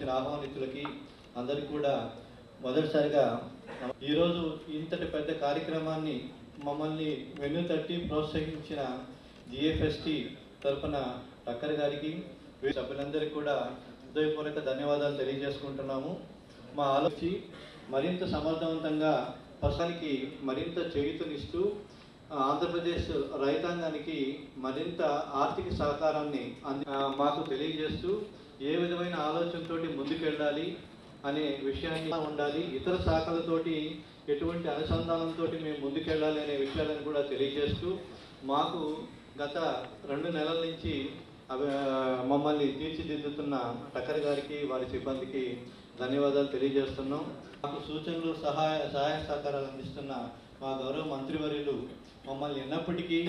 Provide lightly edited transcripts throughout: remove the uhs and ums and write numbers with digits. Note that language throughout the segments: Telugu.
ఇచ్చిన ఆహ్వానితులకి అందరికీ కూడా మొదటిసారిగా ఈరోజు ఇంతటి పెద్ద కార్యక్రమాన్ని మమ్మల్ని వెన్నుతట్టి ప్రోత్సహించిన జిఎఫ్ఎస్టి తరఫున టక్కర్ గారికి సభ్యులందరికీ కూడా హృదయపూర్వక ధన్యవాదాలు తెలియజేసుకుంటున్నాము. మా ఆలోచి మరింత సమర్థవంతంగా పసానికి మరింత చేయూతనిస్తూ ఆంధ్రప్రదేశ్ రైతాంగానికి మరింత ఆర్థిక సహకారాన్ని మాకు తెలియజేస్తూ ఏ విధమైన ఆలోచనతో ముందుకెళ్ళాలి అనే విషయాన్ని ఉండాలి, ఇతర శాఖలతోటి ఎటువంటి అనుసంధానంతో మేము ముందుకెళ్ళాలి అనే విషయాలను కూడా తెలియజేస్తూ మాకు గత 2 నెలల నుంచి మమ్మల్ని తీర్చిదిద్దుతున్న టక్కర్ గారికి వారి సిబ్బందికి ధన్యవాదాలు తెలియజేస్తున్నాం. మాకు సూచనలు సహాయ సహకారాలు అందిస్తున్న మా గౌరవ మంత్రివర్యులు మమ్మల్ని ఎన్నప్పటికీ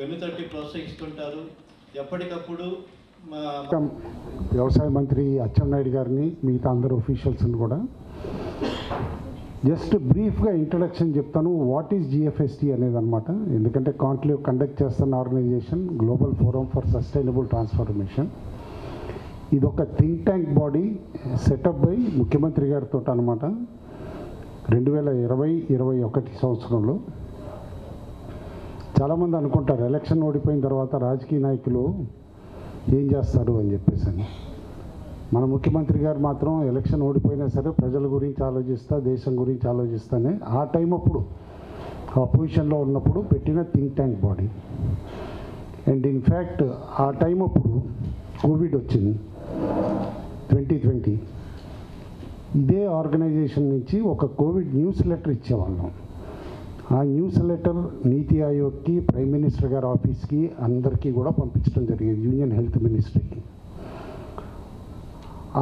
వెన్నుతట్టి ప్రోత్సహిస్తుంటారు. ఎప్పటికప్పుడు వ్యవసాయ మంత్రి అచ్చెన్నాయుడు గారిని మిగతా అందరు ఆఫీషియల్స్ని కూడా జస్ట్ బ్రీఫ్గా ఇంట్రడక్షన్ చెప్తాను. వాట్ ఈజ్ జిఎఫ్ఎస్టి అనేది అనమాట. ఎందుకంటే కాన్క్లేవ్ కండక్ట్ చేస్తున్న organisation global forum for sustainable transformation. ఇది ఒక think tank body setup by ముఖ్యమంత్రి గారితో అనమాట 2020-21 సంవత్సరంలో. చాలామంది అనుకుంటారు ఎలక్షన్ ఓడిపోయిన తర్వాత రాజకీయ నాయకులు ఏం చేస్తారు అని చెప్పేసి. మన ముఖ్యమంత్రి గారు మాత్రం ఎలక్షన్ ఓడిపోయినా సరే ప్రజల గురించి ఆలోచిస్తా, దేశం గురించి ఆలోచిస్తానే ఆ టైం అప్పుడు ఆ పొజిషన్లో ఉన్నప్పుడు పెట్టిన think tank body. And in fact ఆ టైం అప్పుడు కోవిడ్ వచ్చింది 2020. ఇదే ఆర్గనైజేషన్ నుంచి ఒక కోవిడ్ న్యూస్ లెటర్ ఇచ్చేవాళ్ళం. ఆ న్యూస్ లెటర్ నీతి ఆయోగ్కి, ప్రైమ్ మినిస్టర్ గారి ఆఫీస్కి అందరికీ కూడా పంపించడం జరిగేది, యూనియన్ హెల్త్ మినిస్ట్రీకి.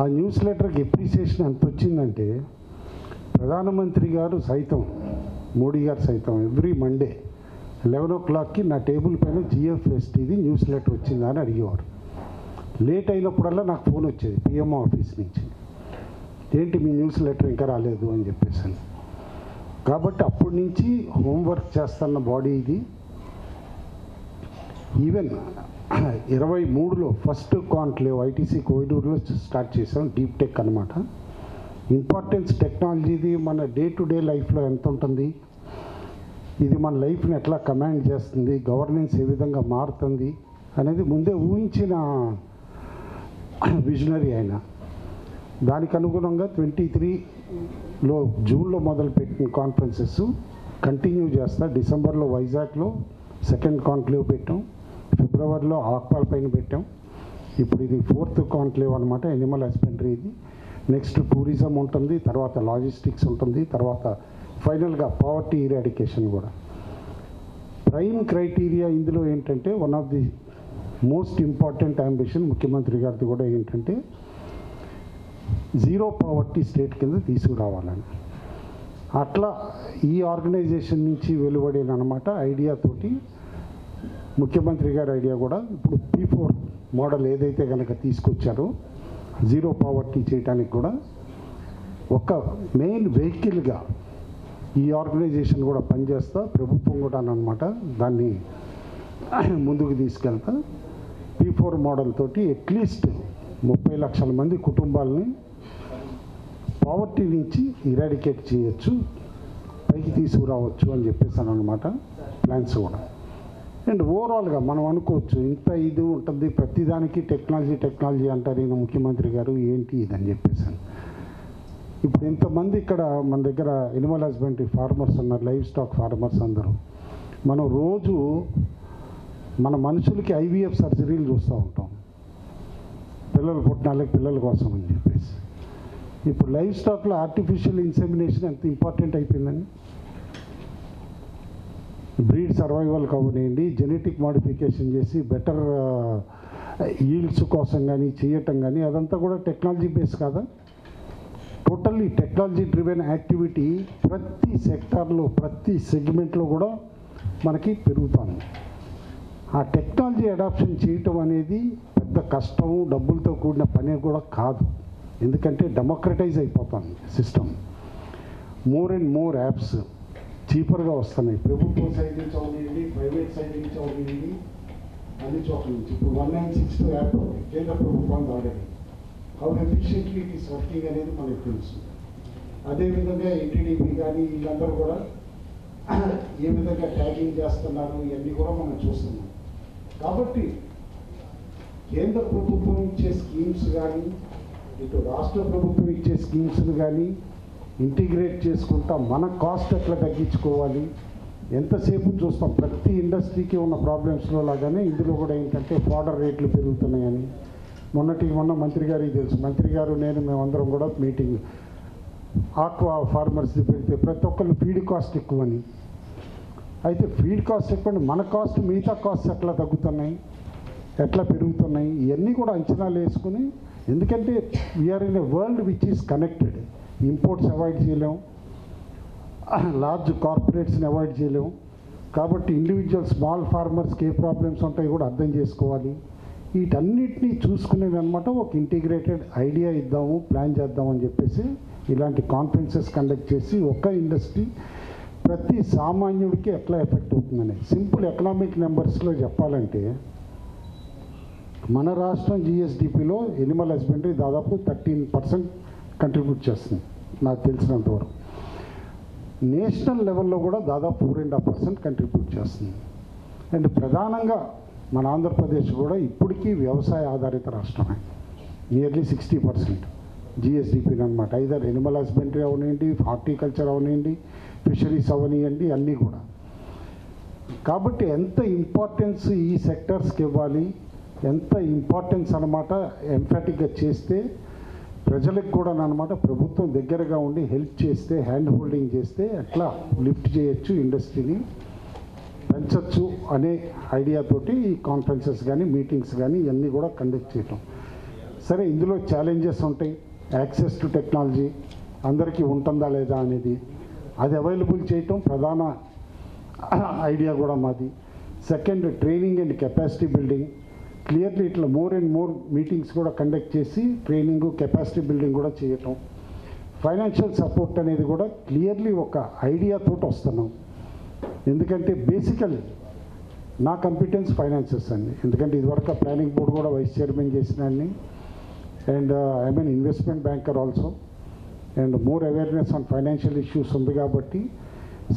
ఆ న్యూస్ లెటర్కి ఎప్రిసియేషన్ ఎంత వచ్చిందంటే ప్రధానమంత్రి గారు సైతం, మోడీ గారు సైతం ఎవ్రీ మండే 11 o'clockకి నా టేబుల్ పైన జిఎఫ్ఎస్టిది న్యూస్ లెటర్ వచ్చిందా అని అడిగేవారు. లేట్ అయినప్పుడల్లా నాకు ఫోన్ వచ్చేది పిఎంఓ ఆఫీస్ నుంచి, ఏంటి మీ న్యూస్ లెటర్ ఇంకా రాలేదు అని చెప్పేసి. కాబట్టి అప్పటి నుంచి హోంవర్క్ చేస్తున్న బాడీ ఇది. ఈవెన్ 23లో ఫస్ట్ కాన్క్లేవ్ ఐటీసీ కోహినూర్లో స్టార్ట్ చేసాం, డీప్ టెక్ అనమాట. ఇంపార్టెన్స్ టెక్నాలజీది మన డే టు డే లైఫ్లో ఎంత ఉంటుంది, ఇది మన లైఫ్ని ఎట్లా కమాండ్ చేస్తుంది, గవర్నెన్స్ ఏ విధంగా మారుతుంది అనేది ముందే ఊహించిన విజనరీ అయినా. దానికి అనుగుణంగా 23లో జూన్లో మొదలుపెట్టిన కాన్ఫరెన్సెస్ కంటిన్యూ చేస్తా. డిసెంబర్లో వైజాగ్లో సెకండ్ కాన్క్లేవ్ పెట్టాం, ఫిబ్రవరిలో ఆక్పాల్ పైన పెట్టాం. ఇప్పుడు ఇది 4th కాన్క్లేవ్ అనమాట, ఎనిమల్ హస్బెండరీ. ఇది నెక్స్ట్ టూరిజం ఉంటుంది, తర్వాత లాజిస్టిక్స్ ఉంటుంది, తర్వాత ఫైనల్గా పావర్టీ ఇరాడికేషన్ కూడా. ప్రైమ్ క్రైటీరియా ఇందులో ఏంటంటే one of the most important ambition ముఖ్యమంత్రి గారిది కూడా ఏంటంటే జీరో పావర్టీ స్టేట్ కింద తీసుకురావాలని. అట్లా ఈ ఆర్గనైజేషన్ నుంచి వెలువడిన అనమాట ఐడియాతోటి ముఖ్యమంత్రి గారి ఐడియా కూడా ఇప్పుడు P4 మోడల్ ఏదైతే కనుక తీసుకొచ్చారో జీరో పావర్టీ చేయడానికి కూడా ఒక మెయిన్ వెహికల్గా ఈ ఆర్గనైజేషన్ కూడా పనిచేస్తా, ప్రభుత్వం కూడా అనమాట దాన్ని ముందుకు తీసుకెళ్తా. P4 మోడల్ తోటి అట్లీస్ట్ 30 లక్షల మంది కుటుంబాలని పావర్టీ నుంచి ఇరాడికేట్ చేయొచ్చు, పైకి తీసుకురావచ్చు అని చెప్పేసాను అనమాట ప్లాన్స్ కూడా. అండ్ ఓవరాల్గా మనం అనుకోవచ్చు ఇంత ఇది ఉంటుంది, ప్రతిదానికి టెక్నాలజీ అంటారు ఈయన ముఖ్యమంత్రి గారు, ఏంటి ఇదని చెప్పేసాను. ఇప్పుడు ఇంతమంది ఇక్కడ మన దగ్గర ఎనిమల్ హస్బెండరీ ఫార్మర్స్ ఉన్నారు, లైవ్ స్టాక్ ఫార్మర్స్ అందరూ. మనం రోజు మన మనుషులకి IVF సర్జరీలు చూస్తూ ఉంటాం, పిల్లలు పుట్టినాళ్ళకి పిల్లల కోసం అని చెప్పేసి. ఇప్పుడు లైవ్ స్టాక్లో ఆర్టిఫిషియల్ ఇన్సెమినేషన్ ఎంత ఇంపార్టెంట్ అయిపోయిందండి. బ్రీడ్ సర్వైవల్ కావనివ్వండి, జెనెటిక్ మోడిఫికేషన్ చేసి బెటర్ ఈల్డ్స్ కోసం కానీ చేయటం కానీ అదంతా కూడా టెక్నాలజీ బేస్ కాదా. టోటల్లీ టెక్నాలజీ డ్రివెన్ యాక్టివిటీ ప్రతి సెక్టార్లో, ప్రతి సెగ్మెంట్లో కూడా మనకి పెరుగుతుంది. ఆ టెక్నాలజీ అడాప్షన్ చేయటం అనేది పెద్ద కష్టము, డబ్బులతో కూడిన పని కూడా కాదు. ఎందుకంటే డెమోక్రటైజ్ అయిపోతుంది system. More and more apps చీపర్గా వస్తున్నాయి, ప్రభుత్వం సైడ్ నుంచి అవునండి, ప్రైవేట్ సైడ్ నుంచి అవునండి, అన్ని చోట్ల నుంచి. ఇప్పుడు 1962 యాప్ కేంద్ర ప్రభుత్వం already how efficiently it is working అనేది మనకు తెలుసు. అదేవిధంగా ఎన్టీడీపీ కానీ వీళ్ళందరూ కూడా ఏ విధంగా ట్యాగింగ్ చేస్తున్నారు ఇవన్నీ కూడా మనం చూస్తున్నాం. కాబట్టి కేంద్ర ప్రభుత్వం ఇచ్చే స్కీమ్స్ కానీ ఇటు రాష్ట్ర ప్రభుత్వం ఇచ్చే స్కీమ్స్ని కానీ ఇంటిగ్రేట్ చేసుకుంటా మన కాస్ట్ ఎట్లా తగ్గించుకోవాలి, ఎంతసేపు చూస్తాం ప్రతి ఇండస్ట్రీకి ఉన్న ప్రాబ్లమ్స్లో లాగానే ఇందులో కూడా ఏంటంటే ఫాడర్ రేట్లు పెరుగుతున్నాయని మొన్న మంత్రి గారికి తెలుసు. మంత్రి గారు నేను మేమందరం కూడా మీటింగ్ ఆక్వా ఫార్మర్స్ని పెడితే ప్రతి ఒక్కళ్ళు ఫీడ్ కాస్ట్ ఎక్కువని. అయితే ఫీడ్ కాస్ట్ ఎక్కువ, మన కాస్ట్ మిగతా కాస్ట్ ఎట్లా తగ్గుతున్నాయి, ఎట్లా పెరుగుతున్నాయి, ఇవన్నీ కూడా అంచనాలు వేసుకుని, ఎందుకంటే we are in a world which is connected. Imports avoid చేయలేము, లార్జ్ కార్పొరేట్స్ని అవాయిడ్ చేయలేము. కాబట్టి ఇండివిజువల్ స్మాల్ ఫార్మర్స్కి ఏ ప్రాబ్లమ్స్ ఉంటాయో కూడా అర్థం చేసుకోవాలి. వీటన్నిటినీ చూసుకునేది అనమాట ఒక ఇంటిగ్రేటెడ్ ఐడియా ఇద్దాము, ప్లాన్ చేద్దామని చెప్పేసి ఇలాంటి కాన్ఫరెన్సెస్ కండక్ట్ చేసి ఒక్క ఇండస్ట్రీ ప్రతి సామాన్యుడికి ఎట్లా ఎఫెక్ట్ అవుతుందని సింపుల్ ఎకనామిక్ నెంబర్స్లో చెప్పాలంటే మన రాష్ట్రం జిఎస్డిపిలో ఎనిమల్ హస్బెండరీ దాదాపు 13% కంట్రిబ్యూట్ చేస్తుంది నాకు తెలిసినంతవరకు. నేషనల్ లెవెల్లో కూడా దాదాపు 4.5% కంట్రిబ్యూట్ చేస్తుంది. అండ్ ప్రధానంగా మన ఆంధ్రప్రదేశ్ కూడా ఇప్పటికీ వ్యవసాయ ఆధారిత రాష్ట్రమే. నియర్లీ 60% జిఎస్డిపి అనమాట. ఐదర్ ఎనిమల్ హస్బెండరీ అవనివ్వండి, హార్టికల్చర్ అవనివ్వండి, ఫిషరీస్ అవనివ్వండి, అన్నీ కూడా. కాబట్టి ఎంత ఇంపార్టెన్స్ ఈ సెక్టర్స్కి ఇవ్వాలి, ఎంత ఇంపార్టెన్స్ అనమాట ఎంఫాటిక్గా చేస్తే ప్రజలకు కూడా అనమాట ప్రభుత్వం దగ్గరగా ఉండి హెల్ప్ చేస్తే, హ్యాండ్ హోల్డింగ్ చేస్తే ఎట్లా లిఫ్ట్ చేయొచ్చు, ఇండస్ట్రీని పెంచవచ్చు అనే ఐడియాతోటి ఈ కాన్ఫరెన్సెస్ కానీ మీటింగ్స్ కానీ ఇవన్నీ కూడా కండక్ట్ చేయటం. సరే, ఇందులో ఛాలెంజెస్ ఉంటాయి. యాక్సెస్ టు టెక్నాలజీ అందరికీ ఉంటుందా లేదా అనేది, అది అవైలబుల్ చేయటం ప్రధాన ఐడియా కూడా మాది. Second, training and capacity building. Clearly ఇట్లా మోర్ అండ్ మోర్ మీటింగ్స్ కూడా కండక్ట్ చేసి ట్రైనింగ్, కెపాసిటీ బిల్డింగ్ కూడా చేయటం. ఫైనాన్షియల్ సపోర్ట్ అనేది కూడా క్లియర్లీ ఒక ఐడియాతో వస్తున్నాం. ఎందుకంటే బేసికల్లీ నా కంపిటెన్స్ ఫైనాన్సెస్ అండి. ఎందుకంటే ఇదివరకు ప్లానింగ్ బోర్డు కూడా వైస్ చైర్మన్ చేసినాన్ని, and I mean investment banker also, and more awareness on financial issues ఉంది. కాబట్టి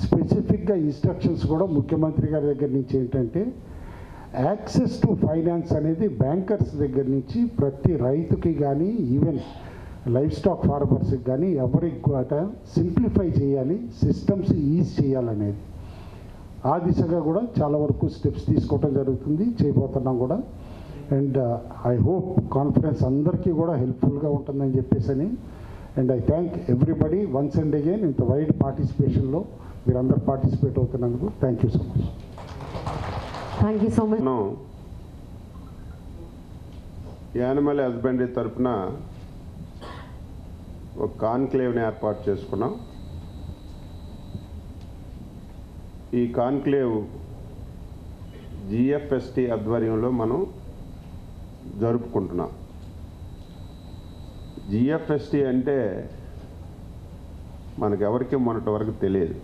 స్పెసిఫిక్గా ఇన్స్ట్రక్షన్స్ కూడా ముఖ్యమంత్రి గారి దగ్గర నుంచి ఏంటంటే యాక్సెస్ టు ఫైనాన్స్ అనేది బ్యాంకర్స్ దగ్గర నుంచి ప్రతి రైతుకి కానీ ఈవెన్ లైఫ్ స్టాక్ ఫార్మర్స్కి కానీ ఎవరికి కూడా సింప్లిఫై చేయాలి, సిస్టమ్స్ ఈజ్ చేయాలనేది. ఆ దిశగా కూడా చాలా వరకు స్టెప్స్ తీసుకోవడం జరుగుతుంది, చేయబోతున్నాం కూడా. అండ్ ఐ హోప్ కాన్ఫరెన్స్ అందరికీ కూడా హెల్ప్ఫుల్గా ఉంటుందని చెప్పేసి. And I thank everybody once and again ఇంత వైడ్ పార్టిసిపేషన్లో మీరందరూ పార్టిసిపేట్ అవుతున్నందుకు thank you so much. Thank you so much. Animal husbandry తరఫున ఒక కాన్క్లేవ్ని ఏర్పాటు చేసుకున్నాం. ఈ కాన్క్లేవ్ జిఎఫ్ఎస్టి ఆధ్వర్యంలో మనం జరుపుకుంటున్నాం. జిఎఫ్ఎస్టి అంటే మనకెవరికి మొన్నటి వరకు తెలియదు.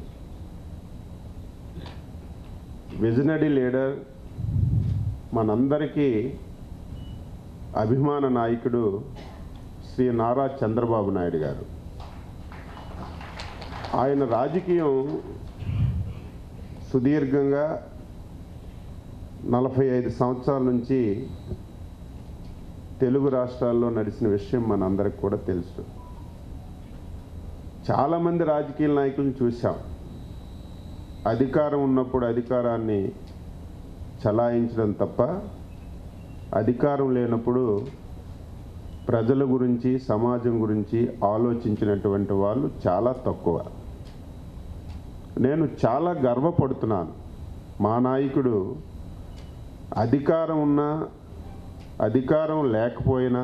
విజనరీ లీడర్, మనందరికీ అభిమాన నాయకుడు శ్రీ నారా చంద్రబాబు నాయుడు గారు. ఆయన రాజకీయం సుదీర్ఘంగా 45 సంవత్సరాల నుంచి తెలుగు రాష్ట్రాల్లో నడిచిన విషయం మనందరికి కూడా తెలుసు. చాలామంది రాజకీయ నాయకులను చూసాం. అధికారం ఉన్నప్పుడు అధికారాన్ని చలాయించడం తప్ప అధికారం లేనప్పుడు ప్రజల గురించి, సమాజం గురించి ఆలోచించినటువంటి వాళ్ళు చాలా తక్కువ. నేను చాలా గర్వపడుతున్నాను. మా నాయకుడు అధికారం ఉన్నా అధికారం లేకపోయినా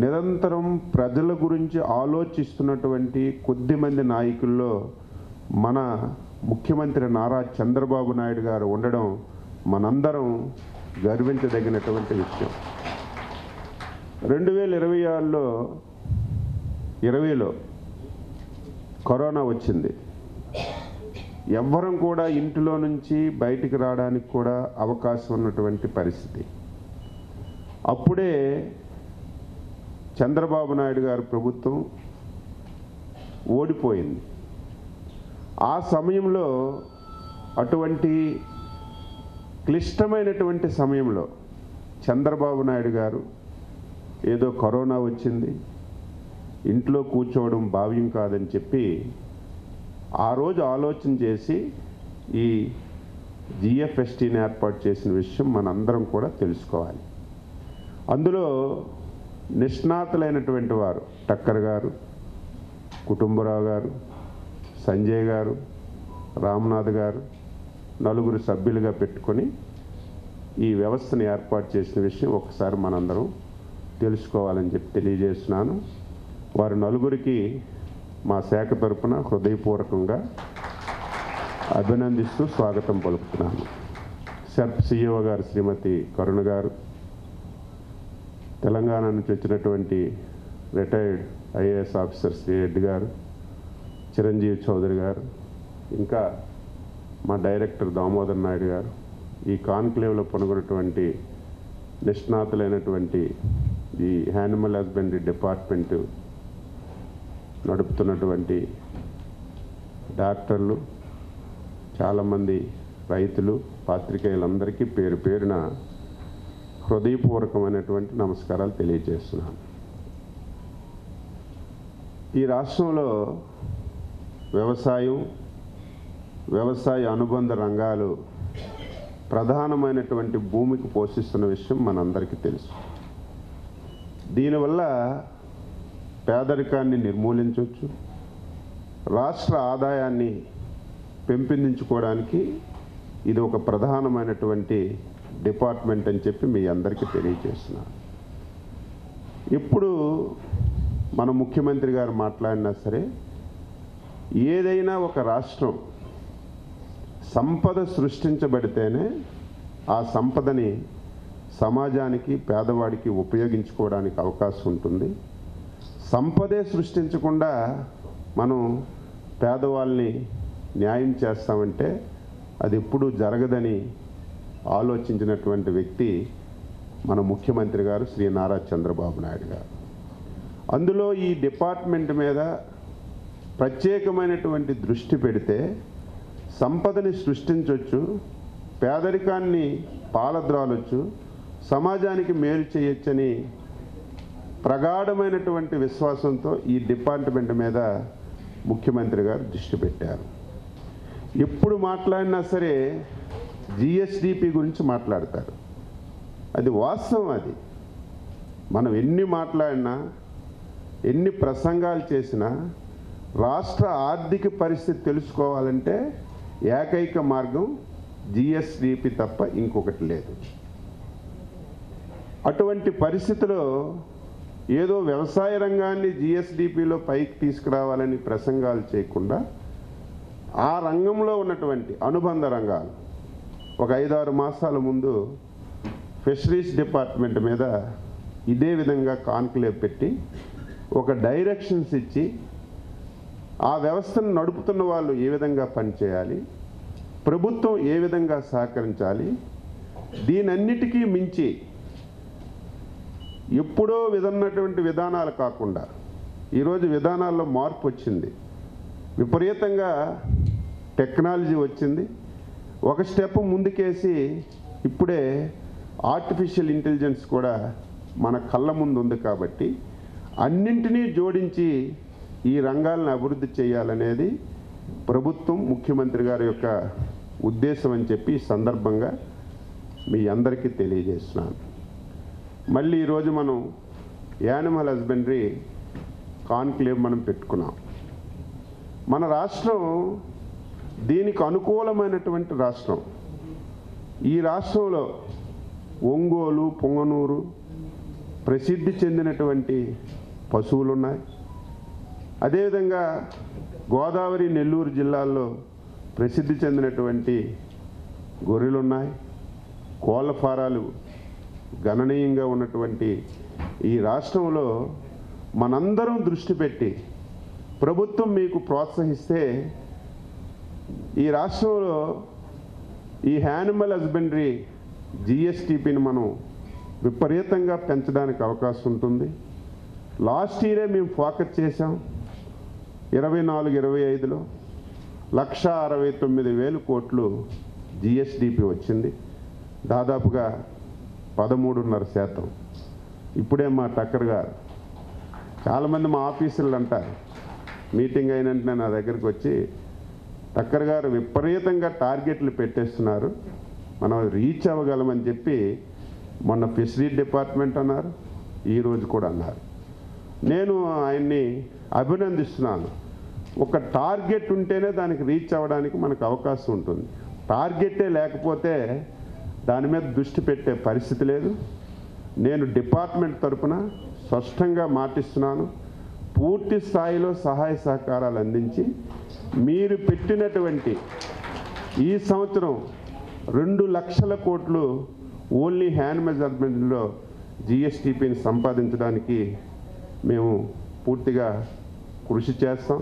నిరంతరం ప్రజల గురించి ఆలోచిస్తున్నటువంటి కొద్దిమంది నాయకుల్లో మన ముఖ్యమంత్రి నారా చంద్రబాబు నాయుడు గారు ఉండడం మనందరం గర్వించదగినటువంటి విషయం. 2020లో కరోనా వచ్చింది. ఎవ్వరం కూడా ఇంటిలో నుంచి బయటికి రావడానికి కూడా అవకాశం ఉన్నటువంటి పరిస్థితి. అప్పుడే చంద్రబాబు నాయుడు గారి ప్రభుత్వం ఓడిపోయింది. ఆ సమయంలో అటువంటి క్లిష్టమైనటువంటి సమయంలో చంద్రబాబు నాయుడు గారు ఏదో కరోనా వచ్చింది, ఇంట్లో కూర్చోవడం భావ్యం కాదని చెప్పి ఆ రోజు ఆలోచన చేసి ఈ జిఎఫ్ఎస్టీని ఏర్పాటు చేసిన విషయం మనందరం కూడా తెలుసుకోవాలి. అందులో నిష్ణాతులైనటువంటి వారు టక్కర్ గారు, కుటుంబరావు గారు, సంజయ్ గారు, రామ్నాథ్ గారు నలుగురు సభ్యులుగా పెట్టుకొని ఈ వ్యవస్థను ఏర్పాటు చేసిన విషయం ఒకసారి మనందరం తెలుసుకోవాలని చెప్పి తెలియజేస్తున్నాను. వారు నలుగురికి మా శాఖ తరపున హృదయపూర్వకంగా అభినందిస్తూ స్వాగతం పలుకుతున్నాను. సెర్ప్ సిఇఓ గారు శ్రీమతి కరుణ గారు, తెలంగాణ నుంచి వచ్చినటువంటి retired IAS officer Shri Reddy గారు, చిరంజీవి చౌదరి గారు, ఇంకా మా డైరెక్టర్ దామోదర్ నాయుడు గారు, ఈ కాన్క్లేవ్లో పాల్గొన్నటువంటి నిష్ణాతులైనటువంటి ఈ యానిమల్ హస్బెండరీ డిపార్ట్మెంటు నడుపుతున్నటువంటి డాక్టర్లు, చాలామంది రైతులు, పాత్రికేయులందరికీ పేరు పేరున హృదయపూర్వకమైనటువంటి నమస్కారాలు తెలియజేస్తున్నాను. ఈ రాష్ట్రంలో వ్యవసాయ అనుబంధ రంగాలు ప్రధానమైనటువంటి భూమికి పోషిస్తున్న విషయం మనందరికీ తెలుసు. దీనివల్ల పేదరికాన్ని నిర్మూలించవచ్చు, రాష్ట్ర ఆదాయాన్ని పెంపొందించుకోవడానికి ఇది ఒక ప్రధానమైనటువంటి డిపార్ట్మెంట్ అని చెప్పి మీ అందరికీ తెలియజేస్తున్నాను. ఇప్పుడు మన ముఖ్యమంత్రి గారు మాట్లాడినా సరే, ఏదైనా ఒక రాష్ట్రం సంపద సృష్టించబడితేనే ఆ సంపదని సమాజానికి, పేదవాడికి ఉపయోగించుకోవడానికి అవకాశం ఉంటుంది. సంపదే సృష్టించకుండా మనం పేదవాళ్ళని న్యాయం చేస్తామంటే అది ఎప్పుడూ జరగదని ఆలోచించినటువంటి వ్యక్తి మన ముఖ్యమంత్రి గారు శ్రీ నారా చంద్రబాబు నాయుడు గారు. అందులో ఈ డిపార్ట్మెంట్ మీద ప్రత్యేకమైనటువంటి దృష్టి పెడితే సంపదని సృష్టించవచ్చు, పేదరికాన్ని పాలద్రాలొచ్చు, సమాజానికి మేలు చేయొచ్చని ప్రగాఢమైనటువంటి విశ్వాసంతో ఈ డిపార్ట్మెంట్ మీద ముఖ్యమంత్రి గారు దృష్టి పెట్టారు. ఎప్పుడు మాట్లాడినా సరే జిఎస్డిపి గురించి మాట్లాడతారు. అది వాస్తవం. అది మనం ఎన్ని మాట్లాడినా, ఎన్ని ప్రసంగాలు చేసినా రాష్ట్ర ఆర్థిక పరిస్థితి తెలుసుకోవాలంటే ఏకైక మార్గం జిఎస్డిపి తప్ప ఇంకొకటి లేదు. అటువంటి పరిస్థితిలో ఏదో వ్యవసాయ రంగాన్ని జిఎస్డిపిలో పైకి తీసుకురావాలని ప్రసంగాలు చేయకుండా ఆ రంగంలో ఉన్నటువంటి అనుబంధ రంగాలు ఒక 5-6 మాసాల ముందు ఫిషరీస్ డిపార్ట్మెంట్ మీద ఇదే విధంగా కాన్క్లేవ్ పెట్టి ఒక డైరెక్షన్స్ ఇచ్చి ఆ వ్యవస్థను నడుపుతున్న వాళ్ళు ఏ విధంగా పనిచేయాలి, ప్రభుత్వం ఏ విధంగా సహకరించాలి, దీనన్నిటికీ మించి ఎప్పుడో విధన్నటువంటి విధానాలు కాకుండా ఈరోజు విధానాల్లో మార్పు వచ్చింది. విపరీతంగా టెక్నాలజీ వచ్చింది. ఒక స్టెప్ ముందుకేసి ఇప్పుడే ఆర్టిఫిషియల్ ఇంటెలిజెన్స్ కూడా మన కళ్ళ ముందు ఉంది. కాబట్టి అన్నింటినీ జోడించి ఈ రంగాలను అభివృద్ధి చేయాలనేది ప్రభుత్వం, ముఖ్యమంత్రి గారి యొక్క ఉద్దేశం అని చెప్పి ఈ సందర్భంగా మీ అందరికీ తెలియజేస్తున్నాను. మళ్ళీ ఈరోజు మనం యానిమల్ హస్బెండరీ కాన్క్లేవ్ మనం పెట్టుకున్నాం. మన రాష్ట్రం దీనికి అనుకూలమైనటువంటి రాష్ట్రం. ఈ రాష్ట్రంలో ఒంగోలు, పొంగనూరు ప్రసిద్ధి చెందినటువంటి పశువులు ఉన్నాయి. అదేవిధంగా గోదావరి, నెల్లూరు జిల్లాల్లో ప్రసిద్ధి చెందినటువంటి గొర్రెలు ఉన్నాయి. కోళ్ళ ఫారాలు గణనీయంగా ఉన్నటువంటి ఈ రాష్ట్రంలో మనందరం దృష్టి పెట్టి ప్రభుత్వం మీకు ప్రోత్సహిస్తే ఈ రాష్ట్రంలో ఈ యానిమల్ హస్బెండరీ జిఎస్టిపిని మనం విపరీతంగా పెంచడానికి అవకాశం ఉంటుంది. లాస్ట్ ఇయరే మేము ఫోకస్ చేసాం 24-25లో 1,69,000 కోట్లు జిఎస్డిపి వచ్చింది, దాదాపుగా 13.5%. ఇప్పుడే మా టక్కర్ గారు, చాలామంది మా ఆఫీసులు అంటారు, మీటింగ్ అయిన వెంటనే నా దగ్గరికి వచ్చి, టక్కర్ గారు విపరీతంగా టార్గెట్లు పెట్టేస్తున్నారు, మనం రీచ్ అవ్వగలమని చెప్పి మొన్న ఫిషరీ డిపార్ట్మెంట్ అన్నారు, ఈరోజు కూడా అన్నారు. నేను ఆయన్ని అభినందిస్తున్నాను. ఒక టార్గెట్ ఉంటేనే దానికి రీచ్ అవ్వడానికి మనకు అవకాశం ఉంటుంది. టార్గెటే లేకపోతే దాని మీద దృష్టి పెట్టే పరిస్థితి లేదు. నేను డిపార్ట్మెంట్ తరఫున స్పష్టంగా మాటిస్తున్నాను, పూర్తి స్థాయిలో సహాయ సహకారాలు అందించి మీరు పెట్టినటువంటి ఈ సంవత్సరం 2 లక్షల కోట్లు ఓన్లీ హ్యాండ్ మెజర్మెంట్లో జిఎస్టిపిని సంపాదించడానికి మేము పూర్తిగా కృషి చేస్తాం.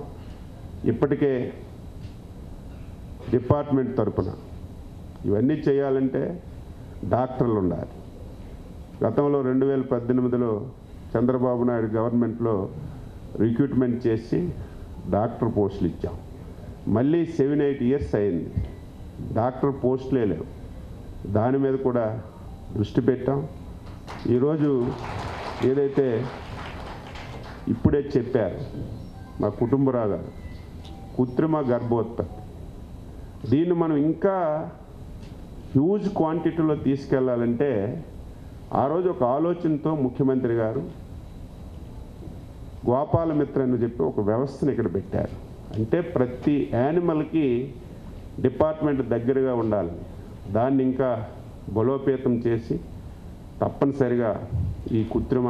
ఇప్పటికే డిపార్ట్మెంట్ తరపున ఇవన్నీ చేయాలంటే డాక్టర్లు ఉండాలి. గతంలో 2018లో చంద్రబాబు నాయుడు గవర్నమెంట్లో రిక్రూట్మెంట్ చేసి డాక్టర్ పోస్టులు ఇచ్చాం. మళ్ళీ 7-8 ఇయర్స్ అయింది, డాక్టర్ పోస్టులే లేవు. దాని మీద కూడా దృష్టి పెట్టాం. ఈరోజు ఏదైతే ఇప్పుడే చెప్పారు మా కుటుంబరావు గారు, కృత్రిమ గర్భోత్పత్తి, దీన్ని మనం ఇంకా హ్యూజ్ క్వాంటిటీలో తీసుకెళ్లాలంటే ఆ రోజు ఒక ఆలోచనతో ముఖ్యమంత్రి గారు గోపాలమిత్ర అని చెప్పి ఒక వ్యవస్థను ఇక్కడ పెట్టారు. అంటే ప్రతి యానిమల్కి డిపార్ట్మెంట్ దగ్గరగా ఉండాలి. దాన్ని ఇంకా బలోపేతం చేసి తప్పనిసరిగా ఈ కృత్రిమ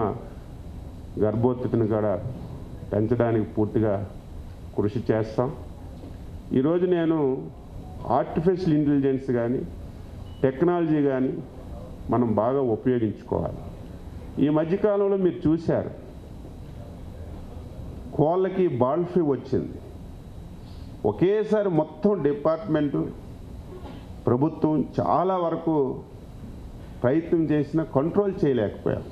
గర్భోత్పత్తిని కూడా పెంచడానికి పూర్తిగా కృషి చేస్తాం. ఈరోజు నేను ఆర్టిఫిషియల్ ఇంటెలిజెన్స్ కానీ టెక్నాలజీ కానీ మనం బాగా ఉపయోగించుకోవాలి. ఈ మధ్యకాలంలో మీరు చూశారు, కోళ్ళకి బర్డ్ ఫ్లూ వచ్చింది. ఒకేసారి మొత్తం డిపార్ట్మెంటు ప్రభుత్వం చాలా వరకు ప్రయత్నం చేసినా కంట్రోల్ చేయలేకపోయాం.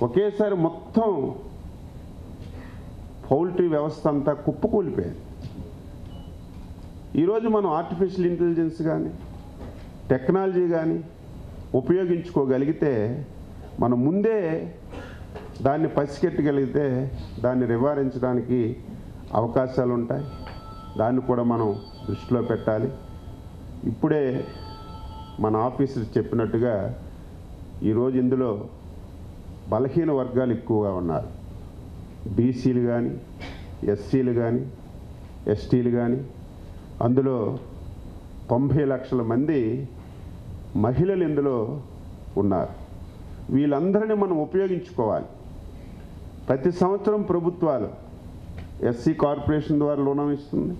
ఒకేసారి మొత్తం పౌల్ట్రీ వ్యవస్థ అంతా కుప్పకూలిపోయింది. ఈరోజు మనం ఆర్టిఫిషియల్ ఇంటెలిజెన్స్ కానీ టెక్నాలజీ కానీ ఉపయోగించుకోగలిగితే మనం ముందే దాన్ని పసిగట్టగలిగితే దాన్ని నివారించడానికి అవకాశాలు ఉంటాయి. దాన్ని కూడా మనం దృష్టిలో పెట్టాలి. ఇప్పుడే మన ఆఫీసర్ చెప్పినట్టుగా ఈరోజు ఇందులో బలహీన వర్గాలు ఎక్కువగా ఉన్నారు. బీసీలు కానీ ఎస్సీలు కానీ ఎస్టీలు కానీ, అందులో 90 లక్షల మంది మహిళలు ఇందులో ఉన్నారు. వీళ్ళందరినీ మనం ఉపయోగించుకోవాలి. ప్రతి సంవత్సరం ప్రభుత్వాలు ఎస్సీ కార్పొరేషన్ ద్వారా రుణం ఇస్తుంది,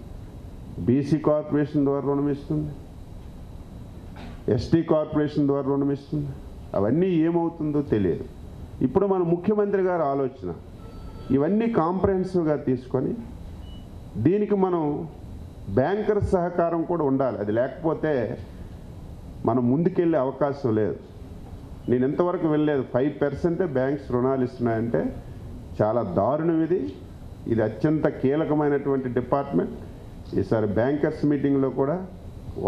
బీసీ కార్పొరేషన్ ద్వారా రుణం ఇస్తుంది, ఎస్టీ కార్పొరేషన్ ద్వారా రుణం ఇస్తుంది. అవన్నీ ఏమవుతుందో తెలియదు. ఇప్పుడు మన ముఖ్యమంత్రి గారి ఆలోచన ఇవన్నీ కాంప్రహెన్సివ్గా తీసుకొని దీనికి మనం బ్యాంకర్ సహకారం కూడా ఉండాలి. అది లేకపోతే మనం ముందుకెళ్ళే అవకాశం లేదు. నేను ఎంతవరకు వెళ్ళలేదు, 5% బ్యాంక్స్ రుణాలు ఇస్తున్నాయంటే చాలా దారుణం. ఇది అత్యంత కీలకమైనటువంటి డిపార్ట్మెంట్. ఈసారి బ్యాంకర్స్ మీటింగ్లో కూడా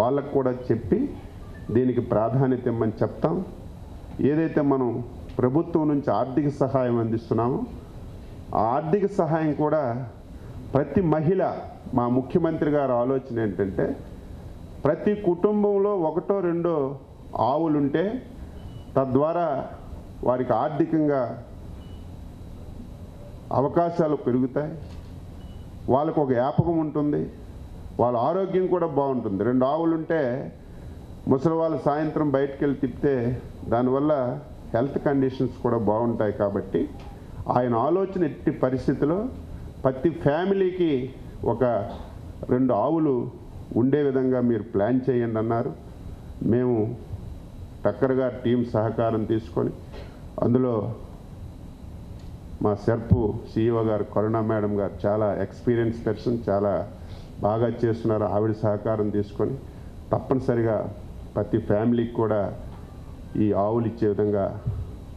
వాళ్ళకు కూడా చెప్పి దీనికి ప్రాధాన్యత ఇమ్మని చెప్తాం. ఏదైతే మనం ప్రభుత్వం నుంచి ఆర్థిక సహాయం అందిస్తున్నామో ఆ ఆర్థిక సహాయం కూడా ప్రతి మహిళ, మా ముఖ్యమంత్రి గారి ఆలోచన ఏంటంటే ప్రతి కుటుంబంలో 1-2 ఆవులుంటే తద్వారా వారికి ఆర్థికంగా అవకాశాలు పెరుగుతాయి, వాళ్ళకు ఒక వ్యాపకం ఉంటుంది, వాళ్ళ ఆరోగ్యం కూడా బాగుంటుంది. 2 ఆవులుంటే ముసలి వాళ్ళు సాయంత్రం బయటకు వెళ్ళి తిప్పితే దానివల్ల హెల్త్ కండిషన్స్ కూడా బాగుంటాయి. కాబట్టి ఆయన ఆలోచన ఎట్టి పరిస్థితిలో ప్రతి ఫ్యామిలీకి 1-2 ఆవులు ఉండే విధంగా మీరు ప్లాన్ చేయండి అన్నారు. మేము టక్కర్ గారి టీం సహకారం తీసుకొని అందులో మా సెర్పు సిఇఓ గారు కరుణ మేడం గారు చాలా ఎక్స్పీరియన్స్ పర్సన్, చాలా బాగా చేస్తున్నారు. ఆవిడ సహకారం తీసుకొని తప్పనిసరిగా ప్రతి ఫ్యామిలీకి కూడా ఈ ఆవులు ఇచ్చే విధంగా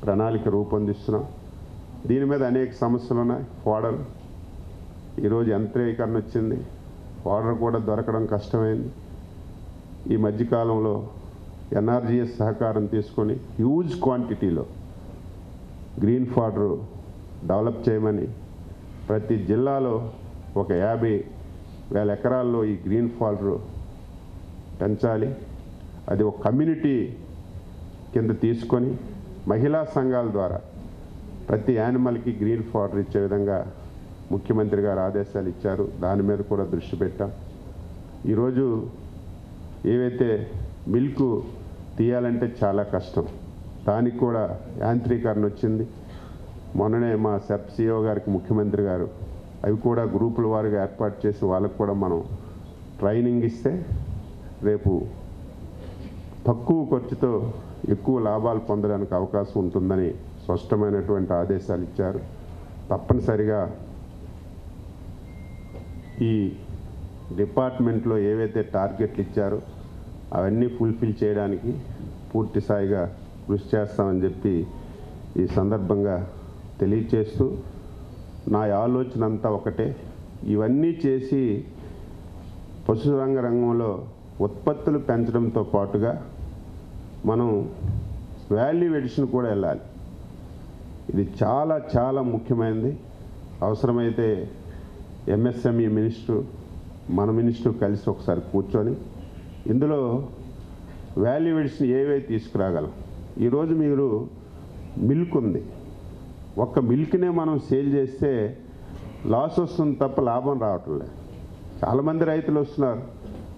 ప్రణాళిక రూపొందిస్తున్నాం. దీని మీద అనేక సమస్యలు ఉన్నాయి. ఫోడర్ ఈరోజు యంత్రీకరణ వచ్చింది, ఫోడర్ కూడా దొరకడం కష్టమైంది. ఈ మధ్యకాలంలో ఎన్ఆర్జీఎస్ సహకారం తీసుకొని హ్యూజ్ క్వాంటిటీలో గ్రీన్ ఫాడర్ డెవలప్ చేయమని ప్రతి జిల్లాలో ఒక 50,000 ఎకరాల్లో ఈ గ్రీన్ ఫాడర్ పెంచాలి. అది ఒక కమ్యూనిటీ కింద తీసుకొని మహిళా సంఘాల ద్వారా ప్రతి యానిమల్కి గ్రీన్ ఫాడర్ ఇచ్చే విధంగా ముఖ్యమంత్రి గారు ఆదేశాలు ఇచ్చారు. దాని మీద కూడా దృష్టి పెట్టాం. ఈరోజు ఏవైతే మిల్క్ తీయాలంటే చాలా కష్టం, దానికి కూడా యాంత్రీకరణ వచ్చింది. మొన్ననే మా సెర్ప్ సిఓ గారికి ముఖ్యమంత్రి గారు అవి కూడా గ్రూపుల వారిగా ఏర్పాటు చేసి వాళ్ళకు కూడా మనం ట్రైనింగ్ ఇస్తే రేపు తక్కువ ఖర్చుతో ఎక్కువ లాభాలు పొందడానికి అవకాశం ఉంటుందని స్పష్టమైనటువంటి ఆదేశాలు ఇచ్చారు. తప్పనిసరిగా ఈ డిపార్ట్మెంట్లో ఏవైతే టార్గెట్లు ఇచ్చారో అవన్నీ ఫుల్ఫిల్ చేయడానికి పూర్తి స్థాయిగా కృషి చేస్తామని చెప్పి ఈ సందర్భంగా తెలియచేస్తూ, నా ఆలోచన అంతా ఒకటే, ఇవన్నీ చేసి పశురంగంలో ఉత్పత్తులు పెంచడంతో పాటుగా మనం వాల్యూ ఎడిషన్ కూడా వెళ్ళాలి. ఇది చాలా చాలా ముఖ్యమైనది. అవసరమైతే ఎంఎస్ఎంఈ మినిస్టర్, మన మినిస్టర్ కలిసి ఒకసారి కూర్చొని ఇందులో వాల్యూ ఎడిషన్ ఏవైతే తీసుకురాగలం. ఈరోజు మీరు మిల్క్ ఉంది, ఒక్క మిల్క్నే మనం సేల్ చేస్తే లాస్ వస్తుంది తప్ప లాభం రావటం లేదు. చాలామంది రైతులు వస్తున్నారు,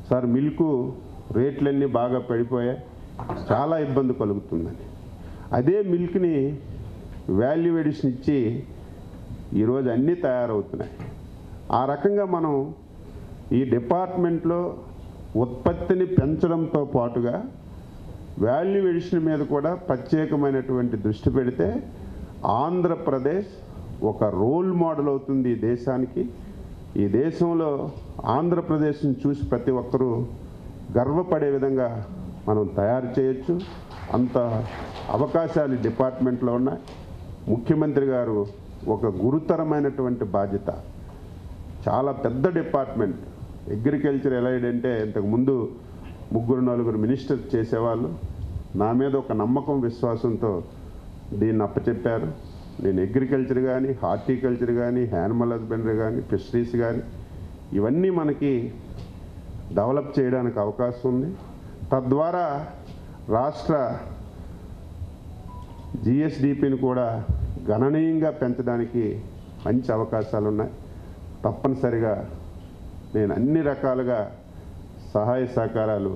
సార్ మిల్క్ రేట్లన్నీ బాగా పడిపోయాయి, చాలా ఇబ్బంది కలుగుతుందని. అదే మిల్క్ని వాల్యూ ఎడిషన్ ఇచ్చి ఈరోజు అన్నీ తయారవుతున్నాయి. ఆ రకంగా మనం ఈ డిపార్ట్మెంట్లో ఉత్పత్తిని పెంచడంతో పాటుగా వాల్యూ ఎడిషన్ మీద కూడా ప్రత్యేకమైనటువంటి దృష్టి పెడితే ఆంధ్రప్రదేశ్ ఒక రోల్ మోడల్ అవుతుంది ఈ దేశానికి. ఈ దేశంలో ఆంధ్రప్రదేశ్ని చూసి ప్రతి ఒక్కరూ గర్వపడే విధంగా మనం తయారు చేయొచ్చు. అంత అవకాశాలు ఈ డిపార్ట్మెంట్లో ఉన్నాయి. ముఖ్యమంత్రి గారు ఒక గురుతరమైనటువంటి బాధ్యత, చాలా పెద్ద డిపార్ట్మెంట్. అగ్రికల్చర్ ఎలా అంటే ఇంతకుముందు 3-4 మినిస్టర్స్ చేసేవాళ్ళు. నా మీద ఒక నమ్మకం విశ్వాసంతో దీన్ని అప్పచెప్పారు. నేను అగ్రికల్చర్ కానీ, హార్టికల్చర్ కానీ, యానిమల్ హస్బెండరీ కానీ, ఫిషరీస్ కానీ ఇవన్నీ మనకి డెవలప్ చేయడానికి అవకాశం ఉంది. తద్వారా రాష్ట్ర జిఎస్డిపిని కూడా గణనీయంగా పెంచడానికి మంచి అవకాశాలు ఉన్నాయి. తప్పనిసరిగా నేను అన్ని రకాలుగా సహాయ సహకారాలు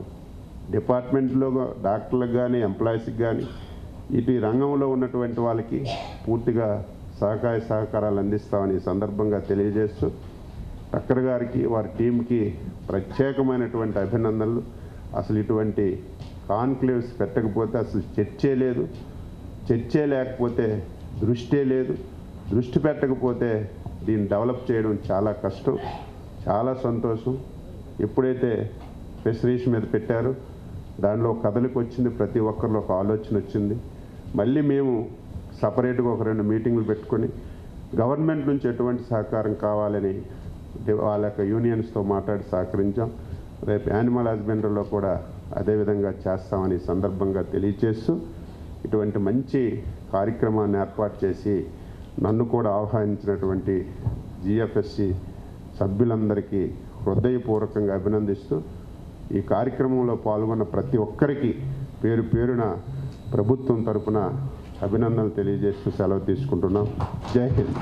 డిపార్ట్మెంట్లో డాక్టర్లకు కానీ, ఎంప్లాయీస్కి కానీ, ఇటు రంగంలో ఉన్నటువంటి వాళ్ళకి పూర్తిగా సహకారాలు అందిస్తామని ఈ సందర్భంగా తెలియజేస్తూ, టక్కర్ గారికి వారి టీంకి ప్రత్యేకమైనటువంటి అభినందనలు. అసలు ఇటువంటి కాన్క్లేవ్స్ పెట్టకపోతే అసలు చర్చే లేదు, చర్చే లేకపోతే దృష్టే లేదు, దృష్టి పెట్టకపోతే దీన్ని డెవలప్ చేయడం చాలా కష్టం. చాలా సంతోషం. ఎప్పుడైతే ఫిషరీస్ మీద పెట్టారో దానిలో కదలికి వచ్చింది, ప్రతి ఒక్కరిలో ఒక ఆలోచన వచ్చింది. మళ్ళీ మేము సపరేట్గా ఒక 2 మీటింగ్లు పెట్టుకొని గవర్నమెంట్ నుంచి ఎటువంటి సహకారం కావాలని వాళ్ళ యొక్క యూనియన్స్తో మాట్లాడి సహకరించాం. రేపు యానిమల్ హస్బెండరీలో కూడా అదేవిధంగా చేస్తామని సందర్భంగా తెలియచేస్తూ, ఇటువంటి మంచి కార్యక్రమాన్ని ఏర్పాటు చేసి నన్ను కూడా ఆహ్వానించినటువంటి జిఎఫ్ఎస్సి సభ్యులందరికీ హృదయపూర్వకంగా అభినందిస్తూ, ఈ కార్యక్రమంలో పాల్గొన్న ప్రతి ఒక్కరికి పేరు పేరున ప్రభుత్వం తరపున అభినందనలు తెలియజేస్తూ సెలవు తీసుకుంటున్నాం. జై హింద్.